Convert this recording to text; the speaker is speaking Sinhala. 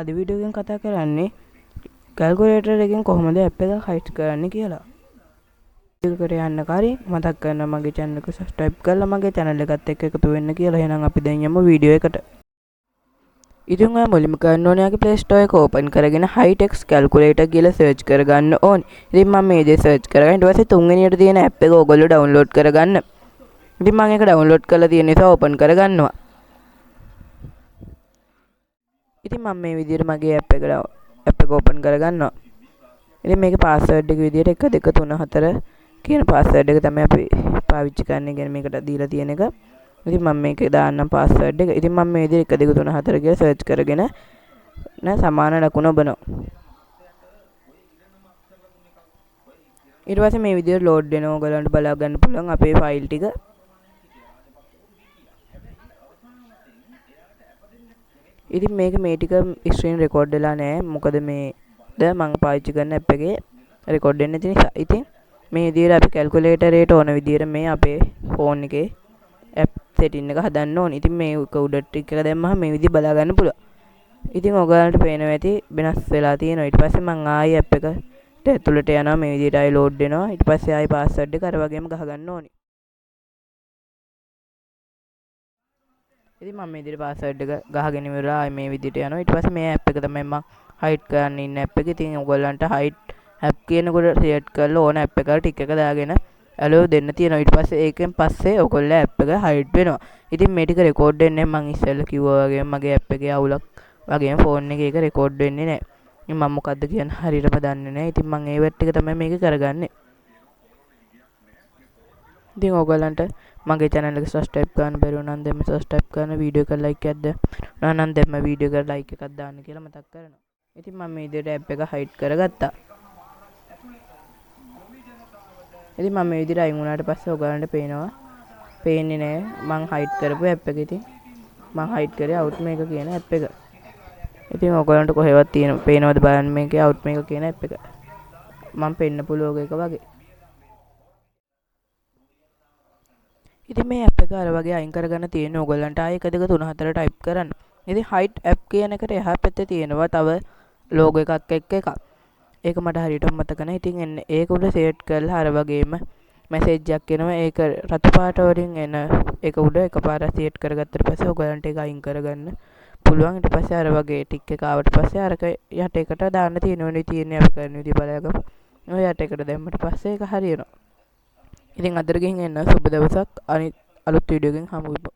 අද වීඩියෝ එකෙන් කතා කරන්නේ කැල්කියුලේටර් එකෙන් කොහොමද ඇප් එක හයිඩ් කරන්නේ කියලා. ඒකට යන්න කලින් මතක් කරන්න මගේ channel එක subscribe කරලා මගේ channel එකත් එක්ක එකතු වෙන්න කියලා. එහෙනම් අපි දැන් යමු වීඩියෝ එකට. ඉතින් ඔයා මුලින්ම කරන්න ඕනේ යාගේ Play Store එක open කරගෙන HiTex Calculator කියලා search කරගන්න ඕනේ. ඉතින් මම මේ දේ search කරගෙන ඊට පස්සේ තුන්වෙනියට තියෙන app එක ඕගොල්ලෝ download කරගන්න. ඉතින් මම ඒක download කරලා තියෙන නිසා open කරගන්නවා. ඉතින් මම මේ විදිහට මගේ app එක open කරගන්නවා. ඉතින් මේකේ password එක විදිහට 1 2 3 4 කියන password එක තමයි අපි පාවිච්චි කරන්නේ. කියන්නේ මේකට දීලා තියෙන එක. ඉතින් මම මේකේ දාන්නම් password එක. ඉතින් මම මේ විදිහට 1 2 3 4 කියලා search කරගෙන සමාන ලකුණ ඔබනවා. ඊට පස්සේ මේ විදිහට load වෙනවා. ඔයගලන්ට බලා ගන්න පුළුවන් අපේ file ටික. ඉතින් මේක මේ ටික screen record වෙලා නැහැ. මොකද මේද මම පාවිච්චි කරන app එකේ record වෙන්න තියෙන නිසා. ඉතින් මේ විදිහට අපි calculator එකට ඕන විදිහට මේ අපේ phone එකේ app setting එක හදන්න ඕනේ. ඉතින් මේ උඩ ටික එක දැම්මම මේ විදිහ බලා ගන්න පුළුවන්. ඉතින් ඔයගලන්ට පේනවා ඇති වෙනස් වෙලා තියෙනවා. ඊට පස්සේ මම ආයෙ app එකට ඇතුළට යනවා. මේ විදිහට ආයෙ load වෙනවා. ඊට පස්සේ ආයෙ password එක අර වගේම ගහ ගන්න ඕනේ. ඉතින් මම මේ විදිහට password එක ගහගෙන ඉවරලා ආයෙ මේ විදිහට යනවා. ඊට පස්සේ මේ app එක තමයි මම hide කරන්න ඉන්න app එක. ඉතින් ඔයගලන්ට hide app කියනකොට select කරලා ඕන app එකට ටික එක දාගෙන allow දෙන්න තියෙනවා. ඊට පස්සේ ඒකෙන් පස්සේ ඔයගොල්ලෝ app එක hide වෙනවා. ඉතින් මේ ටික record වෙන්නේ මම ඉස්සෙල්ලා කිව්වා වගේ මගේ app එකේ අවුලක් වගේම phone එකේ ඒක record වෙන්නේ නැහැ. ඉතින් මම මොකද්ද කියන්නේ හරියටම දන්නේ නැහැ. ඉතින් මම ඒ ටික තමයි මේක කරගන්නේ. ඉතින් ඔයගලන්ට මගේ channel එක subscribe කරන්න බැරි වුණා නම් දැන් subscribe කරන වීඩියෝ එක like එකක් දාන්න නම් දැන් වීඩියෝ එකට like එකක් දාන්න කියලා මතක් කරනවා. ඉතින් මම මේ විදිහට app එක hide කරගත්තා. ඉතින් මම මේ විදිහට අයින් වුණාට පස්සේ ඔයගලන්ට පේන්නේ නැහැ මම hide කරපු app එක. ඉතින් මම hide කරේ outmaker කියන app එක. ඉතින් ඔයගලන්ට කොහෙවත් පේනවද බලන්න මේකේ outmaker කියන app එක. මම පෙන්නපු logo එක වගේ. ඉතින් මේ app එක අර වගේ අයින් කරගන්න තියෙන ඕගොල්ලන්ට ආයෙ 1 2 3 4 type කරන්න. ඉතින් hide app කියන එකට එහා පැත්තේ තියෙනවා තව logo එකක් එක්ක එකක්. ඒක මට හරියට මතක නැහැ. ඉතින් එන්න ඒක උඩ select කරලා අර වගේම message එකක් එනවා. ඒක රතු පාට වලින් එන ඒක උඩ එකපාරක් select කරගත්තට පස්සේ ඕගොල්ලන්ට ඒක අයින් කරගන්න පුළුවන්. ඊට පස්සේ අර වගේ ටික් එක ආවට පස්සේ අරක යට එකට දාන්න තියෙනවනේ තියෙන්නේ අපි කරන විදිහ බලයකම. ඔය යට එකට දැම්මට පස්සේ ඒක හරියනවා. ඉතින් අදට ගිහින් එන්න සුබ දවසක්. අනිත් අලුත් වීඩියෝ එකකින් හමු වෙමු.